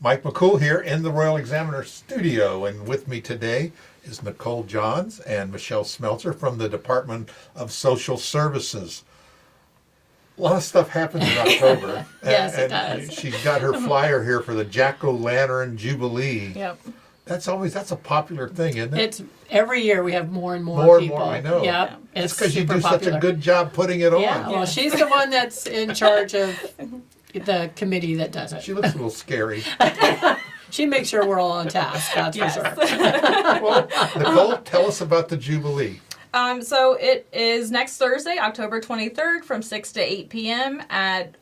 Mike McCool here in the Royal Examiner studio, and with me today is Nicole Johns and Michelle Smeltzer from the Department of Social Services. A lot of stuff happens in October. Yes, and it does. She's got her flyer here for the Jack O'Lantern Jubilee. Yep. That's a popular thing, isn't it? It's every year we have more and more people. I know. Yep. It's because you super do popular. such a good job putting it on. Yeah. Well, she's the one that's in charge of the committee that does it. She looks a little scary. She makes sure we're all on task. That's for sure. Well, Nicole, tell us about the Jubilee. So it is next Thursday, October 23rd from 6 to 8 p.m. at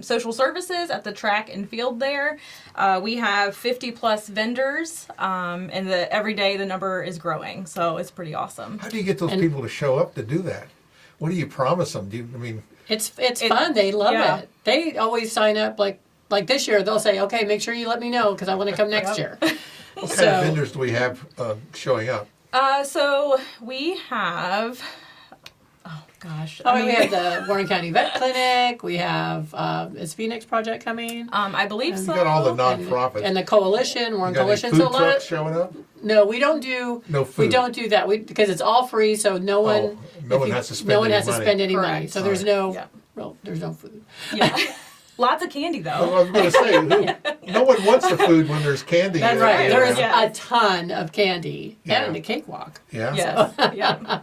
Social Services at the track and field there. We have 50 plus vendors, and every day the number is growing, so it's pretty awesome. How do you get those people to show up to do that? What do you promise them? It's fun. They love it. They always sign up like this year. They'll say, "Okay, make sure you let me know because I want to come next year." What kind of vendors do we have showing up? So we have, we have the Warren County Vet Clinic. We have, is Phoenix Project coming? I believe so. You got all the nonprofits. And the Coalition, Warren You got Coalition. any food So a lot trucks of, showing up? no, we don't do, No food. we don't do that because it's all free. So no one, no one has to spend no one any has to money. spend any money. Correct. So there's no, Yeah. well, there's no food. Yeah. Lots of candy Well, though. I was going to say, no one wants the food when there's candy. That's right. you There know. is a ton of candy Yeah. and a cakewalk. Yeah. Yes. Yeah.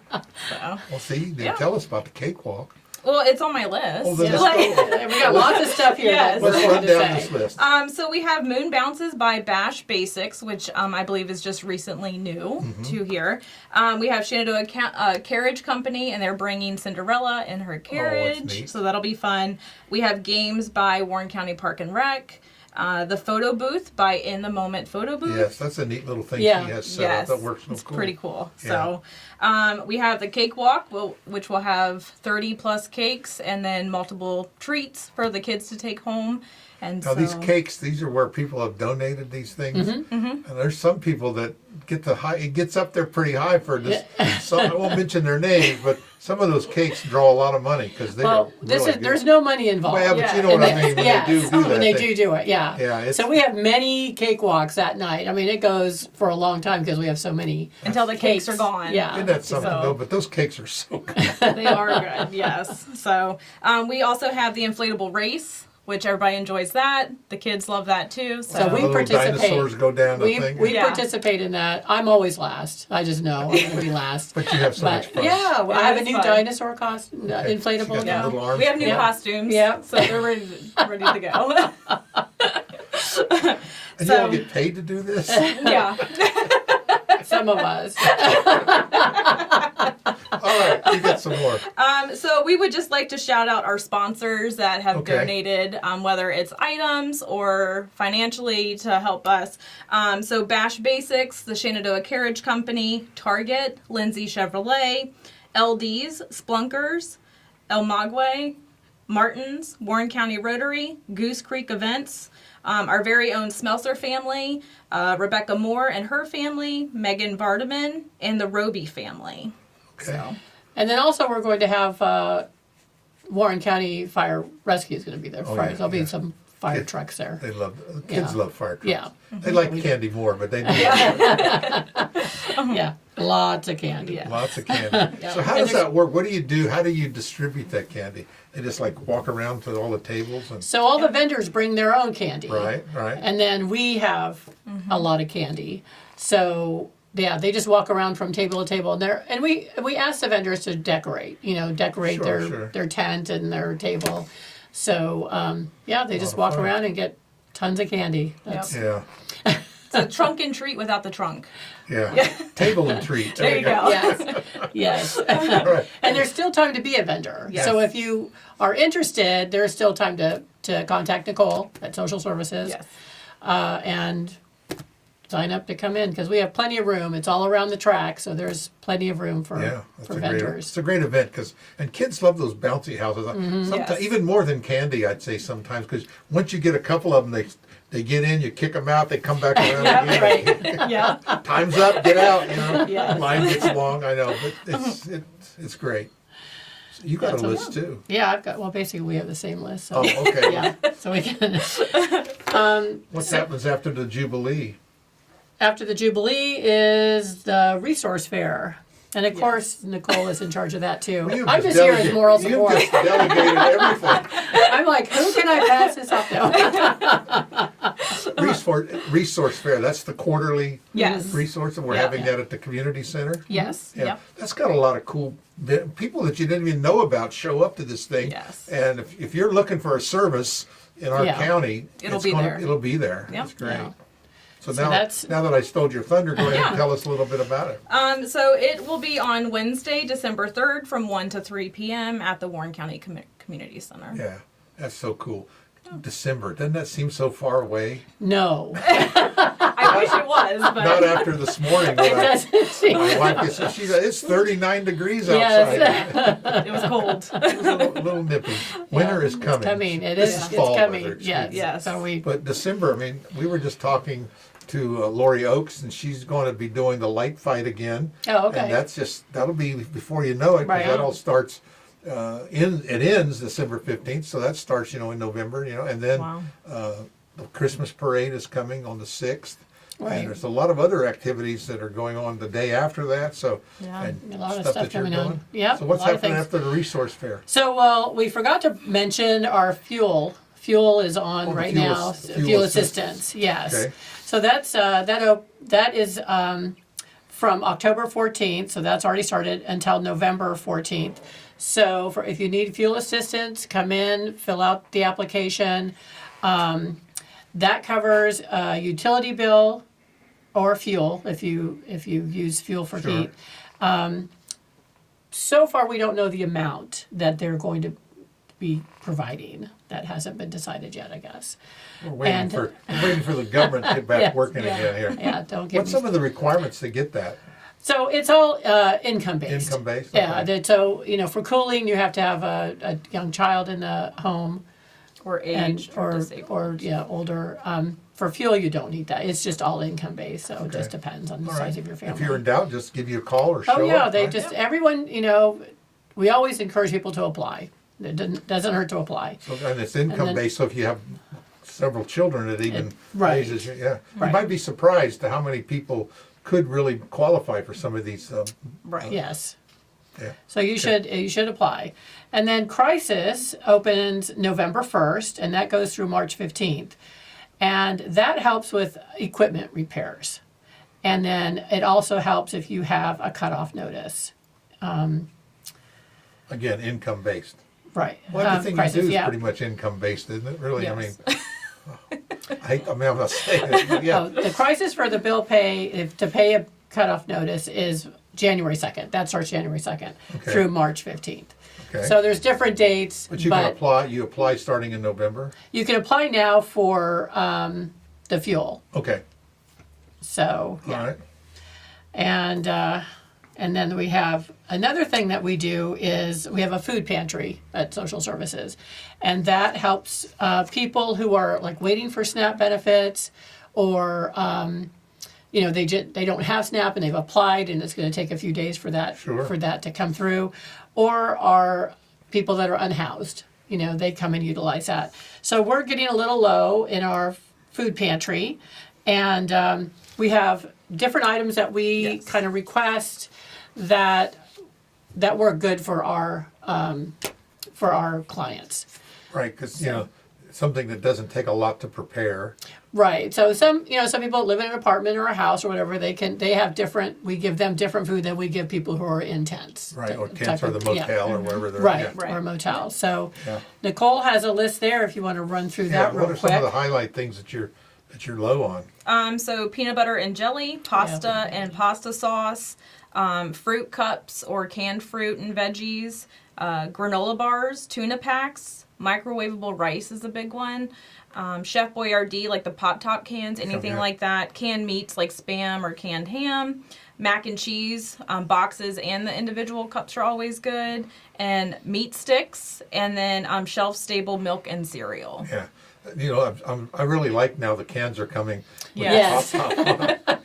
So. Well, see, you didn't Yeah. tell us about the cakewalk. Well, it's on my list. Oh, then Yeah. let's go. And we got lots of stuff here. Yes. That we're Let's going run to down say. this list. So we have Moon Bounces by Bash Basics, which I believe is just recently new to here. We have Shenandoah Carriage Company, and they're bringing Cinderella in her carriage, neat. so that'll be fun. We have games by Warren County Park and Rec. The photo booth by In the Moment Photo Booth. Yes, that's a neat little thing Yeah. she has set up. That works so it's cool. pretty cool. Yeah. So we have the cakewalk, which will have 30 plus cakes and then multiple treats for the kids to take home. And Now, these cakes, these are where people have donated these things. And there's some people that get it gets up there pretty high for this. I won't mention their names, but some of those cakes draw a lot of money because they're Well, really good. there's no money involved. Well, yeah, but you know And what I mean when yes, they do that. when they do it, yeah. Yeah, So we have many cakewalks that night. I mean, it goes for a long time because we have so many. until the cakes are gone. Yeah. Isn't that something So- though? But those cakes are so good. They are good, yes. So we also have the inflatable race, which everybody enjoys that. The kids love that too. So So we The little participate. dinosaurs go down the thing. We Yeah. participate in that. I'm always last. I just know I'm going to be last. But you have so much fun. Yeah, I have a it's new fun. dinosaur costume, Okay. inflatable You got the now. little arms we have new Yeah. costumes. Yeah. So they're ready to go. And you all get paid to do this? Yeah. Some of us. All right, you got some more. So we would just like to shout out our sponsors that have Okay. donated, whether it's items or financially to help us. So Bash Basics, the Shenandoah Carriage Company, Target, Lindsay Chevrolet, LD's, Splunkers, El Magwe, Martin's, Warren County Rotary, Goose Creek Events, our very own Smeltzer family, Rebecca Moore and her family, Megan Vardaman, and the Roby family. Okay. So. And then also we're going to have Warren County Fire Rescue is going to be there. Oh, yeah, There'll be yeah. some fire Kids- trucks there. They love kids Yeah. love fire trucks. Yeah. They like candy more, but they do Yeah, lots of candy. Yeah. lots of candy. Yeah. So how And does there's- that work? What do you do? How do you distribute that candy? They just like walk around to all the tables and So all the vendors bring their own candy. right. And then we have a lot of candy. So yeah, they just walk around from table to table, and we ask the vendors to decorate. Decorate Sure. their tent and their table. So they just of walk fun. around and get tons of candy. That's, Yeah. It's a trunk and treat without the trunk. Yeah. Table and treat. There you go. Yes. Right. And there's still time to be a vendor. Yes. So if you are interested, there's still time to contact Nicole at Social Services Yes. and sign up to come in because we have plenty of room. It's all around the track, so there's plenty of room for, Yeah, that's for a great. vendors. It's a great event and kids love those bouncy houses. Sometimes, Yes. even more than candy, I'd say sometimes because once you get a couple of them, they get in, you kick them out, they come back around again. Right. Yeah. Time's up, get out. Yes. Line gets long. I know, but it's great. So you got That's a a list lot. too. Yeah, basically we have the same list. So. Oh, okay. Yeah, so we can. What happens after the Jubilee? After the Jubilee is the resource fair. And of course, Nicole is in charge of that too. Well, I'm just here as moral support. You've just delegated everything. I'm like, who can I pass this off to? Resource fair, that's the quarterly Yes. resource, and we're Yeah. having that at the community center. Yes. Yeah, Yep. that's got a lot of cool people that you didn't even know about show up to this thing. Yes. And if you're looking for a service in our Yeah. county, It'll be there. It'll be there. Yep. That's great. Yeah. So So now, that's- now that I stole your thunder, go ahead and Yeah. tell us a little bit about it. So it will be on Wednesday, December 3rd from 1 to 3 p.m. at the Warren County Community Center. Yeah, that's so cool. December, doesn't that seem so far away? No, I wish it was, but Not after this morning. it When doesn't seem. my wife said, it's 39 degrees outside. Yes. it was cold. a little nippy. Winter is coming. Coming. It This is. is It's fall coming. weather, excuse Yes. me. Yes. So we. But December, I mean, we were just talking to Lori Oakes, and she's going to be doing the light fight again. Oh, okay. And that'll be before you know it, because Right that on. all starts. It ends December 15th, so that starts, in November, and then Wow. the Christmas parade is coming on the 6th. Right. And there's a lot of other activities that are going on the day after that. So, Yeah. and A lot of stuff stuff that you're coming on. doing. Yep, So what's a lot of happening things. after the resource fair? So, well, we forgot to mention our fuel. Fuel is on Oh, the right fuel now. ass- Fuel, fuel assistance. Yes. Okay. So that's that is from October 14th. So that's already started until November 14th. So if you need fuel assistance, come in, fill out the application. That covers utility bill or fuel if you use fuel for Sure. heat. So far, we don't know the amount that they're going to be providing. That hasn't been decided yet, I guess. We're waiting And- for the government to get back Yes, working yeah. again here. Yeah, don't get What's me. some of the requirements to get that? So it's all income based. Income based? Yeah. Okay. So for cooling, you have to have a young child in the home, Or and aged or disabled. older. For fuel, you don't need that. It's just all income based. So it Okay. just depends on the All right. size of your family. If you're in doubt, just give you a call or show up. Oh yeah, they right? just everyone. We always encourage people to apply. It doesn't hurt to apply. So, and it's income then- based, so if you have several children, it even Right. raises your, yeah. Right. You might be surprised to how many people could really qualify for some of these, Right. Yes. yeah. So you should apply. And then Crisis opens November 1st, and that goes through March 15th. And that helps with equipment repairs. And then it also helps if you have a cutoff notice. Again, income based. Right. Well, everything Crisis, you do is yeah. pretty much income based, isn't it? Really, Yes. I'm not saying it, but yeah. Oh, the crisis for the bill pay, to pay a cutoff notice is January 2nd. That starts January 2nd Okay. through March 15th. Okay. So there's different dates, But you can apply. You apply starting in November. you can apply now for the fuel. Okay. So, All right. and then we have another thing that we do is we have a food pantry at Social Services, and that helps people who are like waiting for SNAP benefits, or they don't have SNAP and they've applied and it's going to take a few days for that Sure. to come through, or are people that are unhoused. They come and utilize that. So we're getting a little low in our food pantry, and we have different items that we Yes. kind of request that work good for our clients. Right, because something that doesn't take a lot to prepare. Right. So some people live in an apartment or a house or whatever. We give them different food than we give people who are in tents. Right, or Type tents or the of- yeah. motel or wherever they're. Right, yeah. Right. or a motel. So Yeah. Nicole has a list there if you want to run through Yeah, that real what are quick. some of the highlight things that you're low on? So peanut butter and jelly, pasta and pasta sauce, fruit cups or canned fruit and veggies, granola bars, tuna packs, microwavable rice is a big one. Chef Boyardee, like the pop top cans, anything yeah. like that. Canned meats like Spam or canned ham. Mac and cheese, boxes and the individual cups are always good. And meat sticks, and then shelf-stable milk and cereal. Yeah, I really like now the cans are coming. with Yes. the top.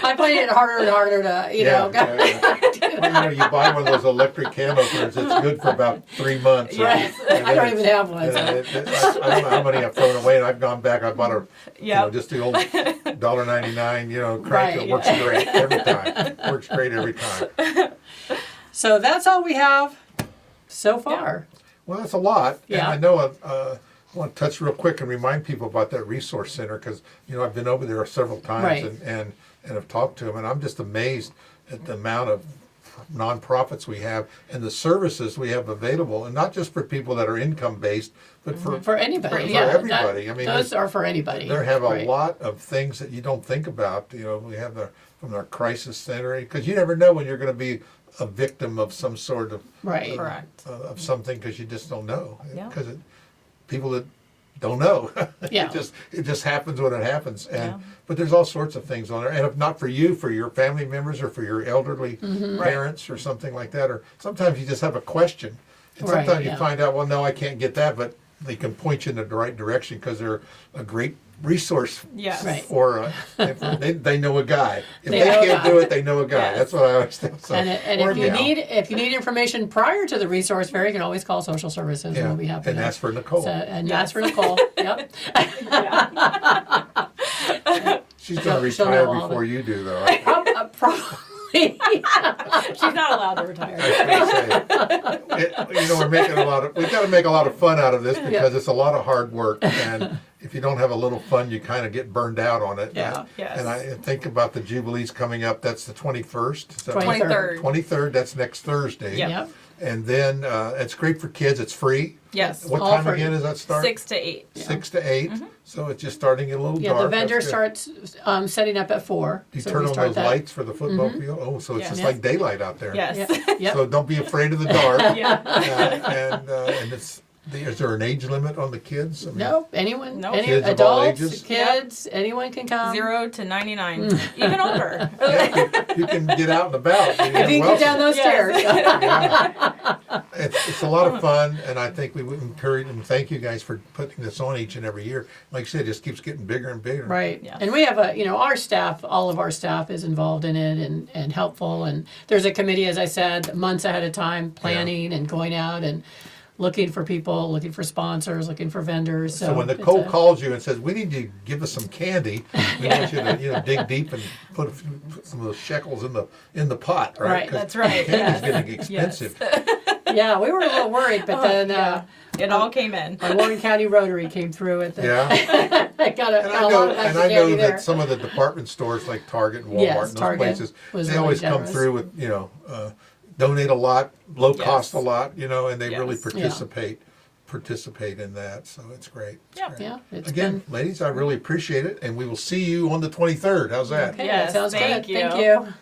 I I find it harder and harder to, you know. Well, you buy one of those electric can openers. It's good for about 3 months. Right. And I then don't even have one. and So. I don't know how many I've thrown away, and I've gone back. I bought Yep. just the old $1.99, crank. Right, It works great every time. Works great every time. So that's all we have so far. Well, that's a lot. Yeah. And I know I want to touch real quick and remind people about that resource center because, I've been over there several times Right. and have talked to them, and I'm just amazed at the amount of nonprofits we have and the services we have available, and not just for people that are income based, but For anybody, for yeah. everybody. That- I mean, those are for anybody. They have a Right. lot of things that you don't think about. We have from our crisis center, because you never know when you're going to be a victim of some sort of Right. Correct. of something, because you just don't know. Yeah. Because people that don't know, Yeah. it just happens when it happens. And Yeah. but there's all sorts of things on there. And if not for you, for your family members or for your elderly parents or something like that, or sometimes you just have a question, and Right, sometimes you yeah. find out, well, no, I can't get that, but they can point you in the right direction because they're a great resource. Yes. Right. For they know a guy. If They they know a can't guy. do it, they know a guy. Yes. That's what I always tell. So, And or if you gal. need information prior to the resource fair, you can always call social services. yeah, and we'll be happy and to. ask for Nicole. And ask for Nicole. Yep. She's going to she'll retire know all of before it. you do, though. Right? Probably. She's not allowed to retire. I was gonna say, we're making we've got to make a lot of fun out of this because it's a lot of hard work, and if you don't have a little fun, you kind of get burned out on it. Yeah. Yes. And I think about the Jubilees coming up. That's the 21st. So 23rd. 23rd. That's next Thursday. Yep. Yep. And then it's great for kids. It's free. Yes. What All time free. again does that start? 6 to 8. 6 to 8. So it's just starting a little Yeah, dark. the vendor That's good. starts setting up at 4. Do you so turn we on start those that. lights for the football field? Oh, so it's Yes. just like daylight out there. Yes. Yeah. Yep. So don't be afraid of the dark. Yeah. And is there an age limit on the kids? I mean, No, anyone, Nope. any Kids of all adults, ages? kids, anyone can come. 0 to 99. Even older. Yeah, you can get out and about. If you can get down those Yes. stairs. Yeah. It's a lot of fun, and I think we would encourage and thank you guys for putting this on each and every year. Like I said, it just keeps getting bigger and bigger. Right. Yes. And we have our staff, all of our staff is involved in it and helpful. And there's a committee, as I said, months ahead of time, planning and going out and looking for people, looking for sponsors, looking for vendors. So when it's Nicole calls you and says, "We need you to give us some candy," we want you to dig deep and put some of those shekels in the pot, right? Right, 'Cause that's right, Candy's yes. getting expensive. Yeah, we were a little worried, but then Yeah. It all came in. our Warren County Rotary came through at the Yeah. got a And lot of extra I know candy there. that some of the department stores like Target and Walmart Yes, and those Target places, was they really always come generous. through with, donate a lot, low cost Yes. a lot, and they really Yes. participate in that. So it's great. It's Yeah. great. Yeah, it's Again, ladies, I really appreciate it, and we will see you on the 23rd. How's that? Okay, Yes, that sounds thank good. you. Thank you.